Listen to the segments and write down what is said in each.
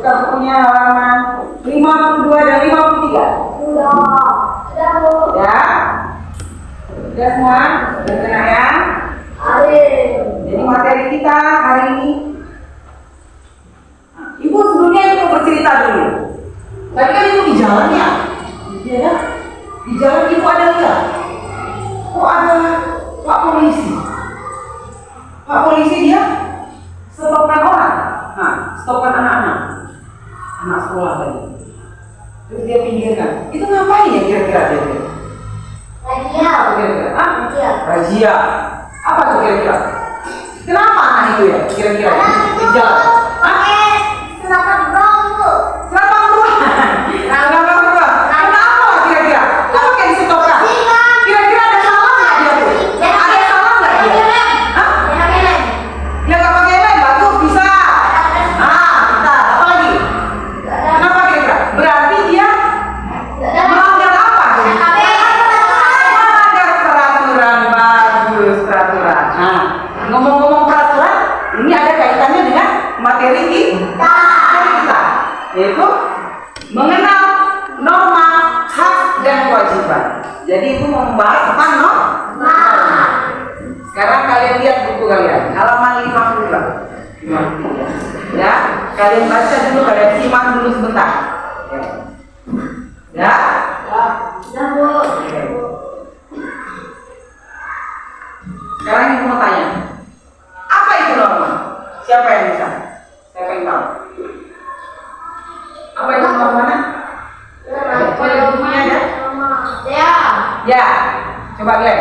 Buka bukunya halaman 52 dan 53. Sudah, Bu. Ya. Sudah semua? Sudah kena ya? Jadi materi kita hari ini, Ibu sebelumnya itu mau bercerita dulu. Tadi kan Ibu di jalan ya? Iya ya? Di jalan Ibu ada lihat? Kok ada Pak Polisi? Pak Polisi dia stopkan orang. Nah, stopkan anak-anak. Anak sekolah tadi. Terus dia pinggirkan. Itu ngapain ya kira-kira dia? Razia. Kira-kira? Hah? Razia. Razia. Apa tuh kira-kira? Kenapa anak itu ya kira-kira? Di jalan. Pakai seragam brown, Bu. Seragam berubah. Seragam berubah. Kenapa kira-kira? Kenapa kayak disitopkan? Kira-kira ada salah nggak dia tuh? Ada salah nggak dia? Hah? Dia nggak pakai lem, bagus bisa. Kita apa lagi? Kenapa kira-kira? Berarti dia melanggar apa? Melanggar peraturan. Bagus, peraturan. Nah, ngomong-ngomong peraturan, ini ada kaitannya dengan materi kita, yaitu mengenal norma, hak dan kewajiban. Jadi itu mau membahas tentang norma. Sekarang kalian lihat buku kalian, halaman 52. Ya, kalian baca dulu, kalian simak dulu sebentar. Ya. Sudah, Bu. Sekarang ibu mau tanya, apa itu norma? Siapa yang bisa? Siapa yang tahu? Apa itu norma? Bukunya ada? Ya. Ya, coba Glenn.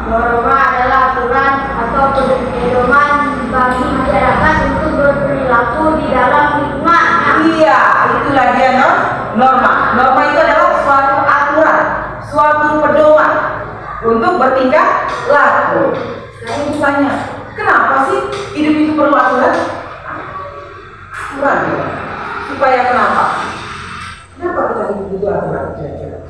Norma adalah aturan atau pedoman bagi masyarakat untuk berperilaku di dalam lingkungan. Iya, itulah dia norma. Norma itu adalah suatu aturan, suatu pedoman untuk bertingkah laku. Sekarang ibu tanya, kenapa sih hidup itu perlu aturan? Aturan ya. Supaya kenapa? Kenapa kita hidup itu aturan? Kira-kira?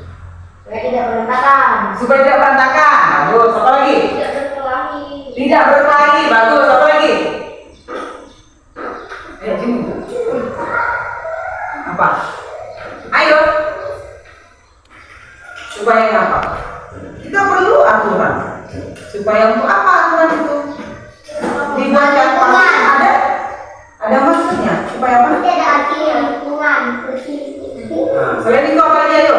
Supaya tidak berantakan. Supaya tidak berantakan. Bagus. Apa lagi? Tidak berkelahi. Tidak berkelahi. Bagus. Apa lagi? Jim. Apa? Ayo. Supaya apa? Kita perlu aturan. Supaya untuk apa aturan itu? Dibuatkan pasti ada maksudnya. Supaya apa? Tidak ada arti lingkungan bersih. Nah, selain itu apa lagi ayo?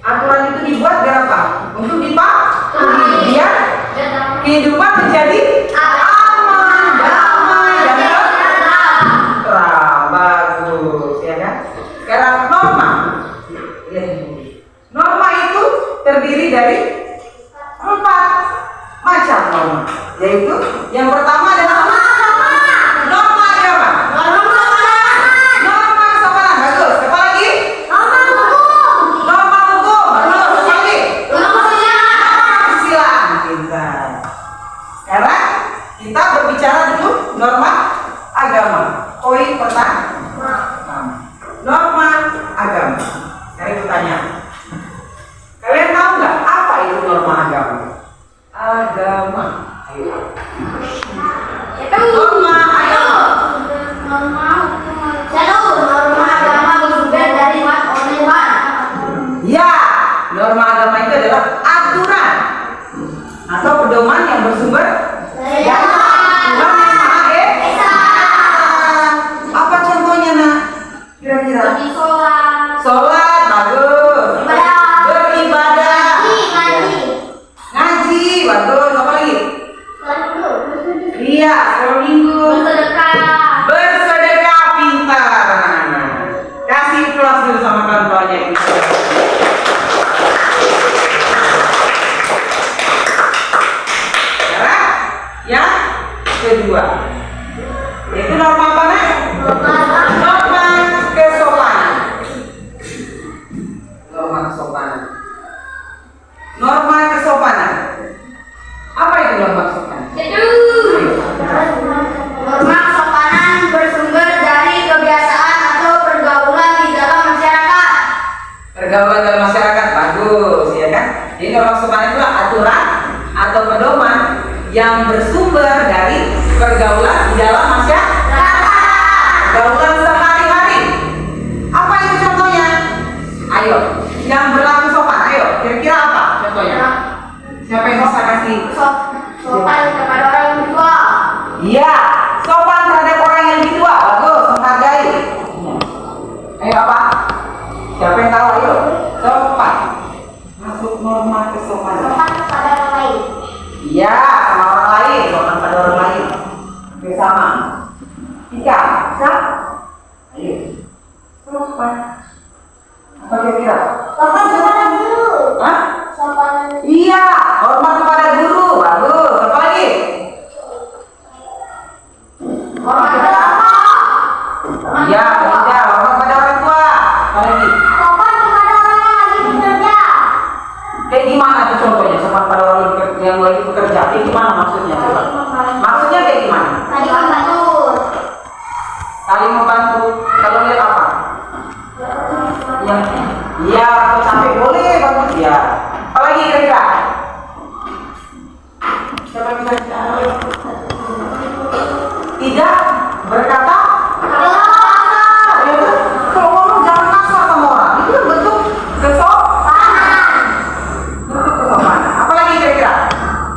Aturan itu dibuat biar apa? Untuk dipatuhi biar kehidupan menjadi aman, damai, dan tentram. Bagus, ya kan? Sekarang norma. Lihat dulu. Norma itu terdiri dari 4 macam norma. Yaitu yang pertama adalah norma agama. Norma kesopanan. Bagus. Apa lagi? Norma hukum. Bagus. Apa lagi? Kesusilaan. Pintar. Sekarang kita berbicara dulu norma agama. Poin pertama. Norma agama. Sekarang aku tanya. Kalian tahu nggak apa itu norma agama? Agama. Ayo. Norma agama. Norma agama bersumber dari Tuhan. Ya, norma agama itu adalah aturan atau pedoman yang bersumber dari Tuhan yang Maha Esa. Apa contohnya, Nak? Kira-kira? Sholat, bagus. Beribadah. Ngaji, bagus. Apa lagi? Iya, sekolah minggu. Bersedekah, pintar. Kasih kelas dulu sama kawan-kawannya. Sekarang yang kedua, yaitu norma apa, Nak? Norma kesopanan. Norma kesopanan. Norma kesopanan. Apa itu norma kesopanan? Norma kesopanan bersumber dari kebiasaan atau pergaulan di dalam masyarakat. Pergaulan dalam masyarakat, bagus, ya kan? Jadi norma kesopanan itu aturan atau pedoman yang bersumber dari pergaulan di dalam masyarakat. bersama. 3, siap? Ayo. Sopan. Apa kira-kira? Sopan kepada guru. Hah? Sopan. Iya, hormat kepada guru. Bagus. Apa lagi? Hormat kepada apa? Iya, tidak. Hormat kepada orang tua. Apa lagi? Sopan kepada orang yang lagi bekerja. Kayak gimana tuh contohnya? Sopan pada orang yang lagi bekerja. Kayak gimana maksudnya? Coba. Maksudnya kayak gimana? Tadi membantu. Saling membantu. Kalau lihat apa? Ya, iya, kalau sampai boleh bagus ya. Apalagi kira-kira? Siapa yang bisa? Tidak berkata kasar. Ya, kalau ngomong jangan kasar sama orang. Itu kan bentuk kesopanan. Bentuk kesopanan. Apalagi kira-kira?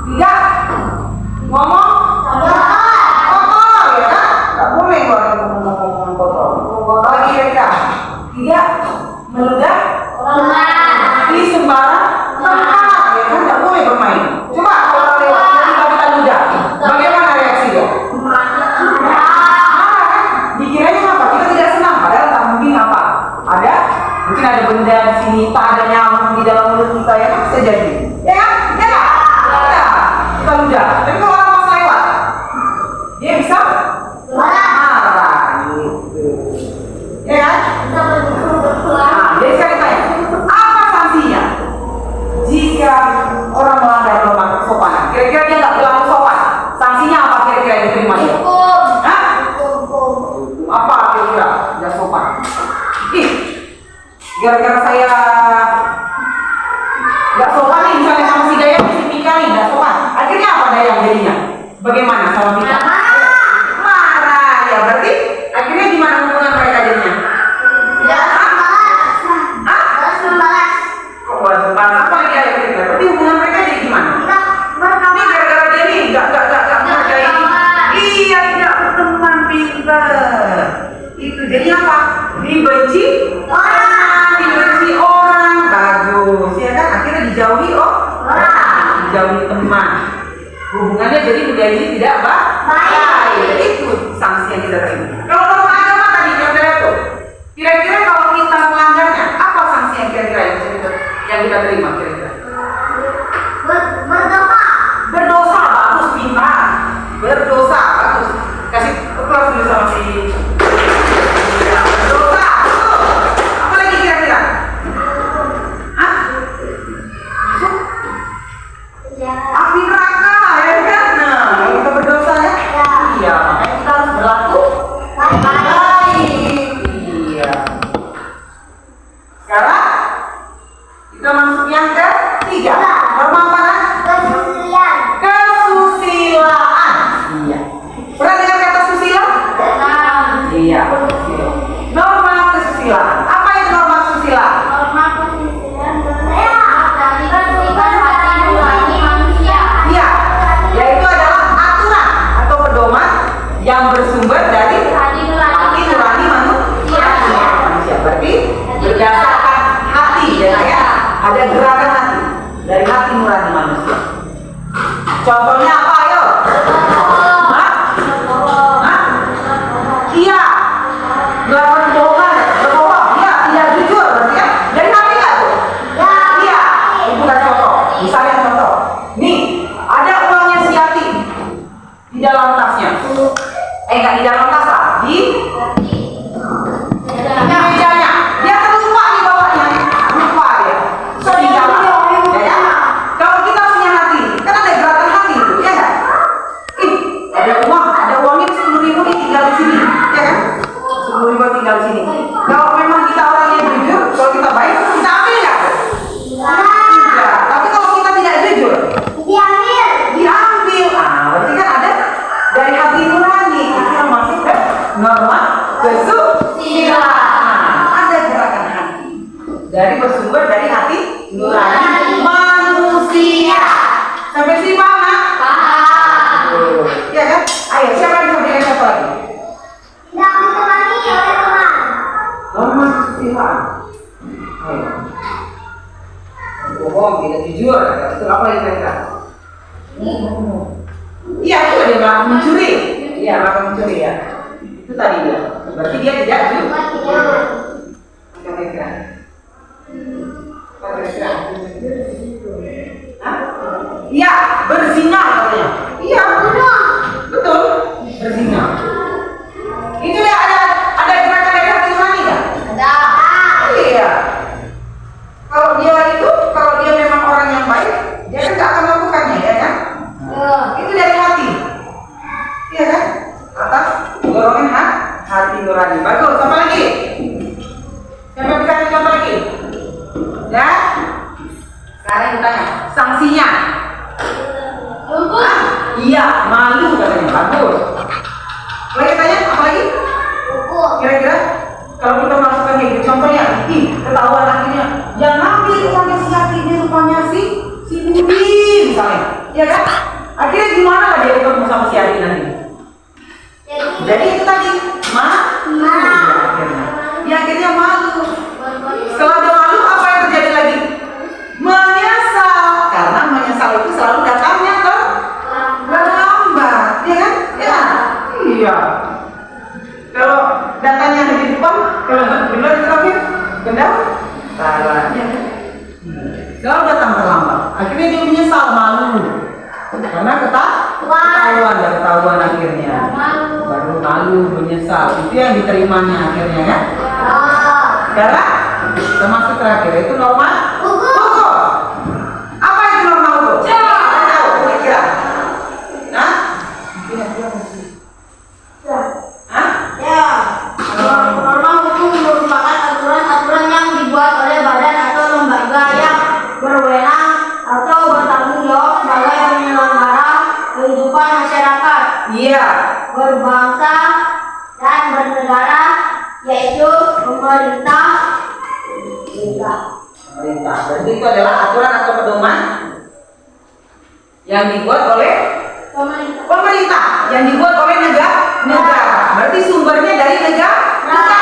Tidak ngomong kotor, ya kan? Nggak boleh ngomong kotor. Apalagi kira-kira? Tidak meludah di sembarang tempat, ya kan? Nggak boleh bermain. Coba kalau lewat kita ludah, bagaimana reaksi dia? Marah kan? Dikiranya apa? Kita tidak senang, padahal tak mungkin apa? Mungkin ada benda di sini, tak ada nyamuk di dalam mulut kita, ya kan? Bisa jadi, ya kan? Ya kan? Ya, kita ludah. Tapi kalau orang pas lewat, dia bisa marah, gitu. Ya kan? Nah, jadi saya tanya, apa sanksinya jika orang melanggar norma kesopanan? Kira-kira dia nggak berlaku sopan, sanksinya apa kira-kira yang diterima dia? Hah? Apa kira-kira nggak sopan? Ih, gara-gara saya nggak sopan nih, misalnya sama si Dayang, si Pika nih nggak sopan. Akhirnya apa Dayang jadinya? Bagaimana sama Pika? Marah, ya berarti akhirnya gimana hubungan mereka jadinya? Kok balas balas apa lagi ada kira-kira? Berarti hubungan mereka jadi gimana? Ini gara-gara dia nih nggak menghargai. Iya, tidak berteman, pintar. Itu jadi apa? Dibenci orang. Bagus, ya kan? Akhirnya dijauhi dijauhi teman. Hubungannya jadi menjadi tidak baik. Itu sanksi yang kita terima. Kalau norma agama tadi yang itu, kira-kira kalau kita melanggarnya, apa sanksi yang kira-kira yang kita terima kira-kira? Berdosa, bagus, pintar. Berdosa, bagus. Kasih kelas dulu sama si. Berdosa, betul. Apa lagi kira-kira? Hah? Api neraka, ya kan? Nah, kalau kita berdosa ya? Iya, makanya kita harus berlaku baik. Iya. Sekarang kita masuk yang ketiga. Norma apa? Kesusilaan. Iya. Pernah dengar kata susila? Iya. Norma kesusilaan. Apa itu norma kesusilaan? Iya, yaitu adalah aturan atau pedoman yang bersumber dari hati nurani manusia. Berarti berdasarkan hati, ya. Ada gerakan hati dari hati nurani manusia. Contohnya apa, ayo? Hah? Iya. Nggak berbohongan, berbohong. Iya, tidak jujur, berarti ya. Dari hati nggak tuh? Iya. Itu kan contoh. Misalnya contoh. Nih, ada uangnya si Yati di dalam tasnya. Nggak di dalam tas lah, di mejanya. Dia terlupa di bawahnya, lupa dia. So di dalam, ya kan? Kalau kita punya hati, kan ada gerakan hati itu, ya kan? Ada uangnya 10.000 nih tinggal di sini, ya kan? 10.000 tinggal di sini. Kalau memang kita orang yang jujur, kalau kita baik, kita ambil nggak? Tidak. Tapi kalau kita tidak jujur, diambil. Berarti kan ada dari hati nurani. Itu yang masuk ke norma kesusilaan. Ada gerakan hati dari bersumber dari hati nurani manusia. Sampai sini paham kan? Ya kan? Ayo, siapa yang bisa berikan satu lagi? Norma kesusilaan. Ayo. Bohong, tidak jujur. Itu apa yang kira-kira? Iya, itu dia bilang mencuri. Iya, makan mencuri ya. Itu tadi dia. Berarti dia tidak curi. Apa kira-kira? Apa kira-kira? Hah? Iya, berzina namanya. Iya, betul. Berzina. Itu ya ada gerakan dari hati nurani ya? Ada. Iya. Kalau dia memang orang yang baik, dia kan gak akan melakukannya, ya kan? Itu dari hati. Iya kan? Atas dorongan hati nurani. Bagus. Apa lagi? Siapa bisa kasih contoh lagi? Ya? Sekarang kita tanya, sanksinya. Iya, malu katanya. Bagus. Lagi tanya, apa lagi? Kira-kira kalau kita melakukan kayak gitu, contohnya, ketahuan akhirnya yang ngambil uangnya si Yati, ini rupanya si Budi misalnya, ya kan? Akhirnya gimana lah dia ketemu sama si Yati nanti? Jadi itu tadi malu akhirnya. Dia akhirnya malu. Setelah dia malu, apa yang terjadi lagi? Menyesal, karena menyesal itu selalu datangnya terlambat, ya kan? Ya, iya. Kalau datanya ada di depan, kalau benar terakhir, benar, salahnya. Selalu datang terlambat. Akhirnya dia menyesal, malu, karena ketahuan akhirnya. Baru malu, menyesal. Itu yang diterimanya akhirnya ya. Sekarang kita masuk terakhir, itu norma hukum. Apa itu norma hukum? Tahu kira-kira? Hah? Norma hukum merupakan aturan-aturan yang dibuat oleh badan atau lembaga yang berwenang atau bertanggung jawab sebagai penyelenggara kehidupan masyarakat. Iya. Berbangsa dan bernegara, yaitu pemerintah. Pemerintah. Berarti itu adalah aturan atau pedoman yang dibuat oleh pemerintah, yang dibuat oleh negara. Berarti sumbernya dari negara,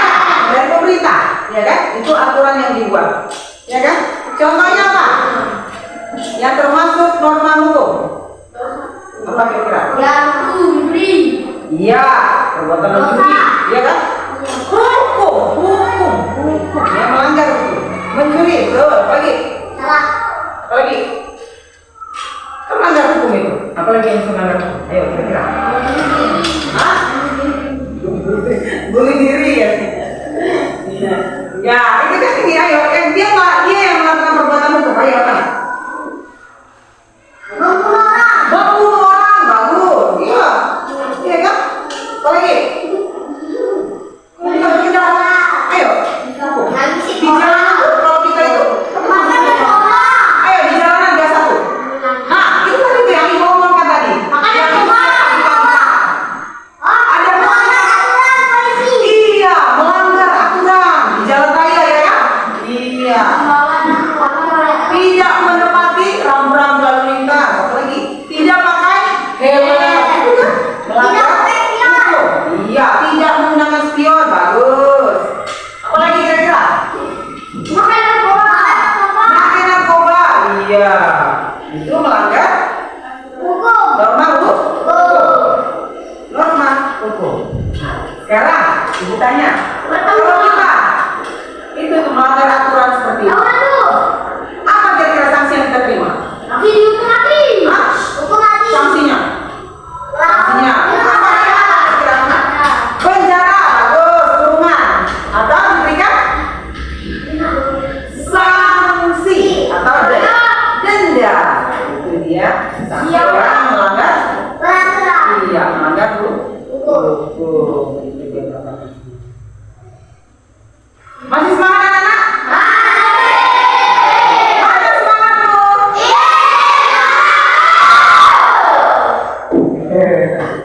dari pemerintah, ya kan? Itu aturan yang dibuat, ya kan? Contohnya apa? Yang termasuk norma hukum. Apa kira-kira? Yang memberi. Iya, perbuatan mencuri, ya kan? Hukum yang melanggar hukum. Mencuri, betul. Apa lagi? Salah. Apa lagi? Kan melanggar hukum itu. Apa lagi yang melanggar hukum? Ayo kira-kira. Hah? Bunuh diri ya? Ya, itu kan ini. Ayo, dia yang melakukan perbuatan hukum. Ayo apa? Membunuh orang, bagus. Iya, iya kan? Apa lagi? Ayo. Di jalanan kalau kita itu. Ayo di jalanan dia satu. Nah, itu tadi tuh yang ibu ngomongkan tadi. Ada iya, melanggar aturan di jalan raya ya kan? Iya. Tidak menepati rambu-rambu lalu lintas. Apa lagi? Tidak pakai helm. Itu kan? Melanggar hukum. Iya, tidak menggunakan spion. Bagus. Apa lagi kira-kira? Pakai narkoba. Iya. Itu melanggar norma hukum. Norma hukum. Nah, sekarang ibu tanya, kalau kita itu melanggar aturan seperti itu, apa kira-kira sanksi yang kita terima? Hah? Sanksinya? Sanksinya? Apa kira-kira? Penjara, bagus, kurungan, atau diberikan sanksi atau denda. Itu dia sanksi orang melanggar. Iya, melanggar hukum. Itu dia pertama. Masih semangat anak-anak? Mana semangat tuh?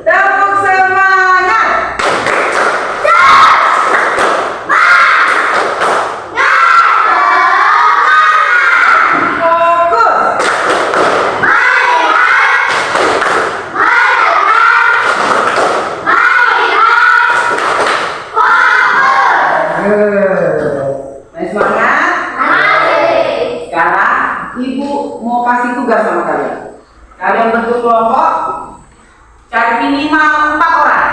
Tepuk semangat. Fokus. Nah, semangat. Sekarang ibu mau kasih tugas sama kalian. Kalian bentuk kelompok, cari minimal 4 orang.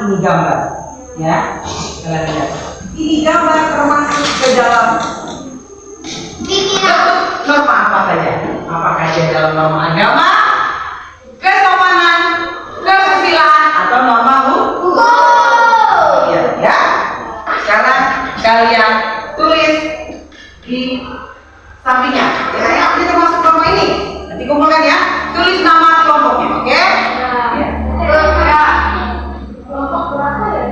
ini gambar. Ya, kalian lihat. Ini gambar termasuk ke dalam norma apa saja? Apakah dia dalam norma agama, kesopanan, kesusilaan, atau norma hukum? Iya, ya. Sekarang kalian tulis di sampingnya. Ya, ini termasuk norma ini. Nanti kumpulkan ya. Tulis nama kelompoknya, oke? Ya. Kelompok berapa ya?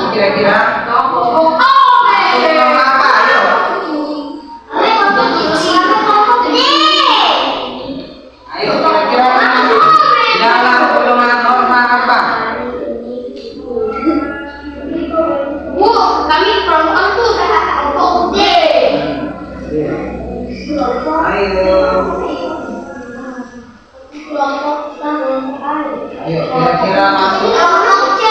Kira-kira norma apa? Ayo. Ayo, kira-kira dalam golongan norma apa? Kami kelompok tuh kelompok D. Ayo. Kelompok Ayo, kira-kira masuk. kelompok C.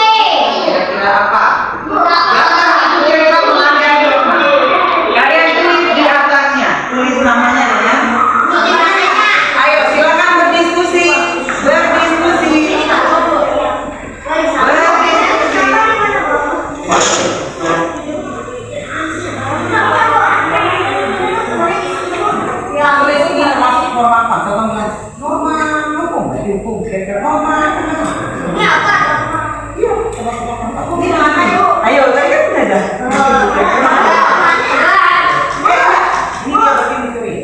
Kira-kira apa? Jangan itu kira-kira melanggar norma. Kalian tulis di atasnya, tulis namanya ya. Ayo, silakan berdiskusi. Berdiskusi. Tulis ini termasuk norma apa? Norma hukum, berarti hukum. Kira-kira norma. Ini apa? Ayo, tadi kan udah ada. Ini dia bagian misteri.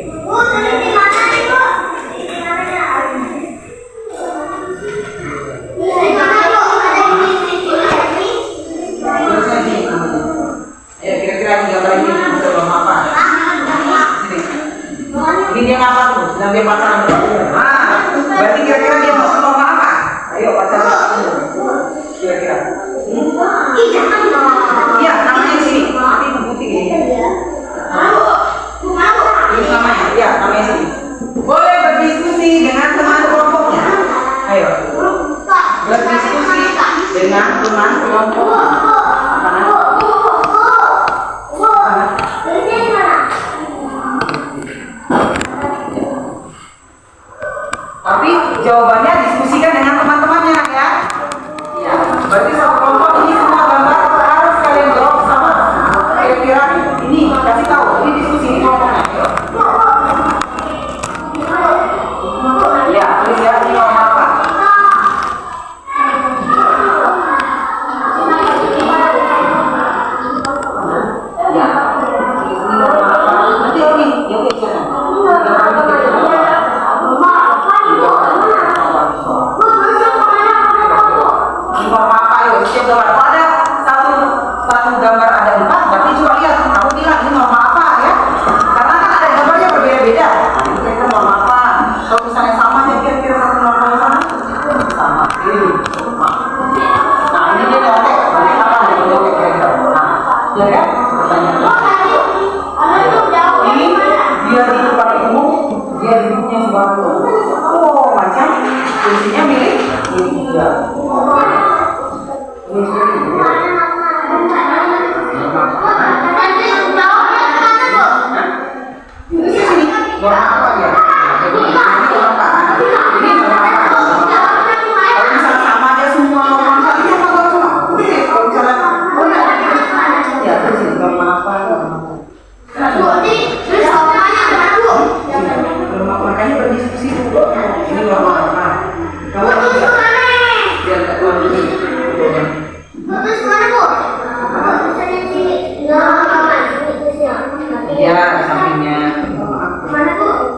Tulisnya nih. Ayo, kira-kira ini gambar ini bisa norma apa? Sini. Ini dia ngapa tuh? Sedang dia pacaran dengan pacarnya. Nah, berarti kira-kira dia masuk norma apa? Ayo, pacaran. Kira-kira. Iya, namanya di sini. Tapi putih gini. Tulis namanya. Iya, namanya sini. Boleh berdiskusi dengan teman kelompoknya. Ayo. Berdiskusi dengan teman kelompok. Mana? Tapi jawabannya diskusikan dengan teman-temannya ya. Iya. Berarti satu kelompok ini semua gambar harus kalian jawab sama. Kira-kira ini kasih tahu. Ini diskusi ini kelompoknya. Iya, tulis ya ini norma apa? Ya. Ini norma apa? Nanti ini yang kecil. Norma apa ya? Setiap gambar kalau ada satu gambar ada 4, berarti coba lihat kamu bilang ini norma apa ya? Karena kan ada gambarnya berbeda-beda. Nah, ini kira-kira norma apa? Kalau misalnya sama ya kira-kira satu norma yang sama. Ini norma. Nah ini dia nyontek. Berarti apa yang nyontek kira-kira? Nah, ya kan? Pertanyaannya. Ini dia di tempat umum, dia duduknya sebelah oh macam fungsinya milik ini dia. Norma apa ya? Ini norma apa? Ini norma apa? Kalau misalnya sama aja semua norma ini norma semua. Kalau misalnya ya terus norma apa? Norma makanya berdiskusi dulu. Ini norma apa? Kalau biar nggak keluar dulu. Ya, di sampingnya.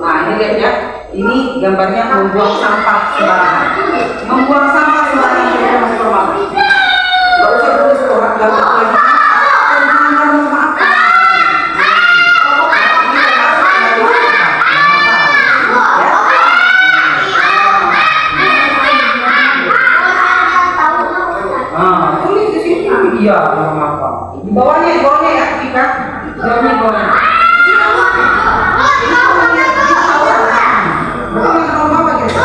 Nah, ini lihat ya. Ini gambarnya membuang sampah sembarangan. Membuang sampah sembarangan itu masuk norma. Enggak usah tulis orang gambar lagi. Iya, norma apa? Di bawahnya ya, Vika. Jawabnya di bawahnya. Norma apa gitu?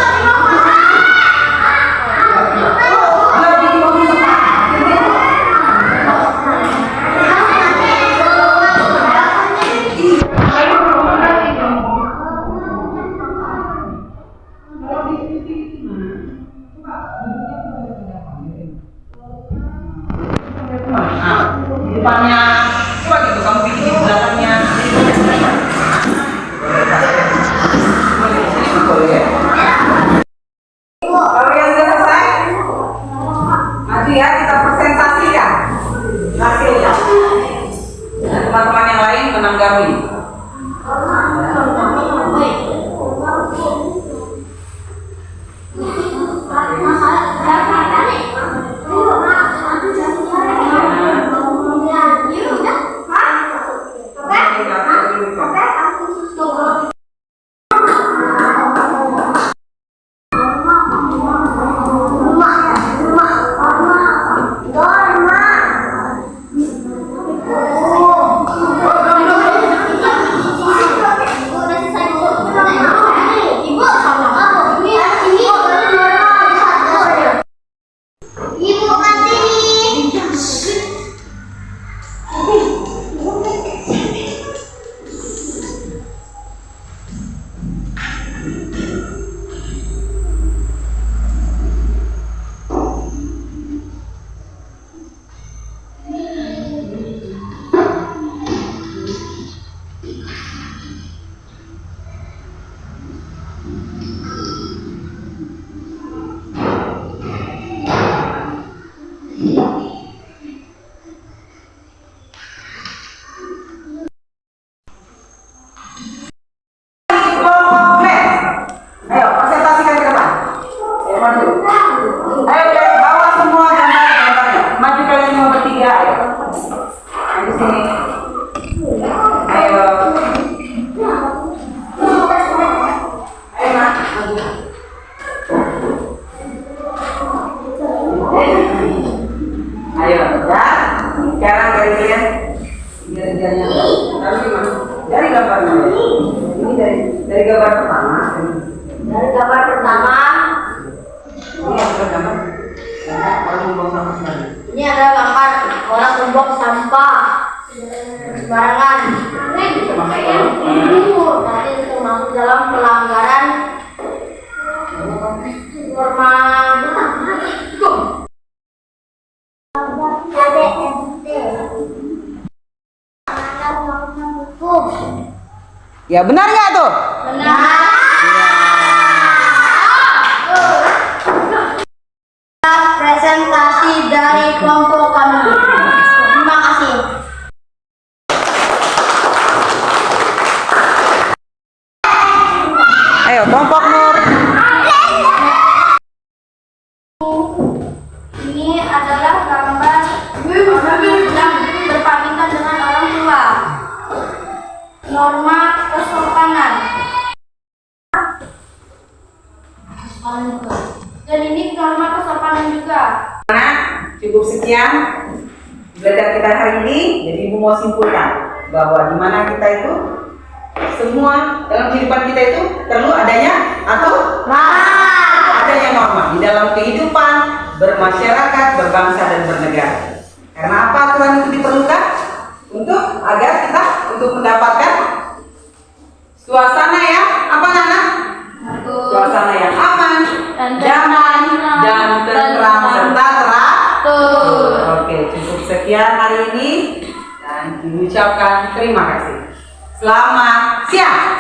Kalau di titik itu mana? Coba duduknya Nanti ya kita presentasikan hasilnya. Dan teman-teman yang lain menanggapi. Dari gambarnya. Ini dari gambar pertama. Dari gambar pertama, Ini ada gambar orang membuang sampah sembarangan. ini adalah gambar orang membuang sampah sembarangan. Nanti itu masuk dalam pelanggaran norma Ya benar nggak tuh? benar. Presentasi dari kelompok kami. Terima kasih. Ayo kelompok Nur. Ini adalah gambar orang yang berpamitan dengan orang tua. Norma kesopanan. Dan ini norma kesopanan juga. Nah, cukup sekian belajar kita hari ini. Jadi Ibu mau simpulkan bahwa di mana kita itu semua dalam kehidupan kita itu perlu adanya atau adanya norma di dalam kehidupan bermasyarakat, berbangsa dan bernegara. Karena apa aturan itu diperlukan? Agar kita untuk mendapatkan suasana yang apa Nana? Suasana yang aman, damai dan tentram serta teratur. Oke, cukup sekian hari ini dan diucapkan terima kasih. Selamat siang.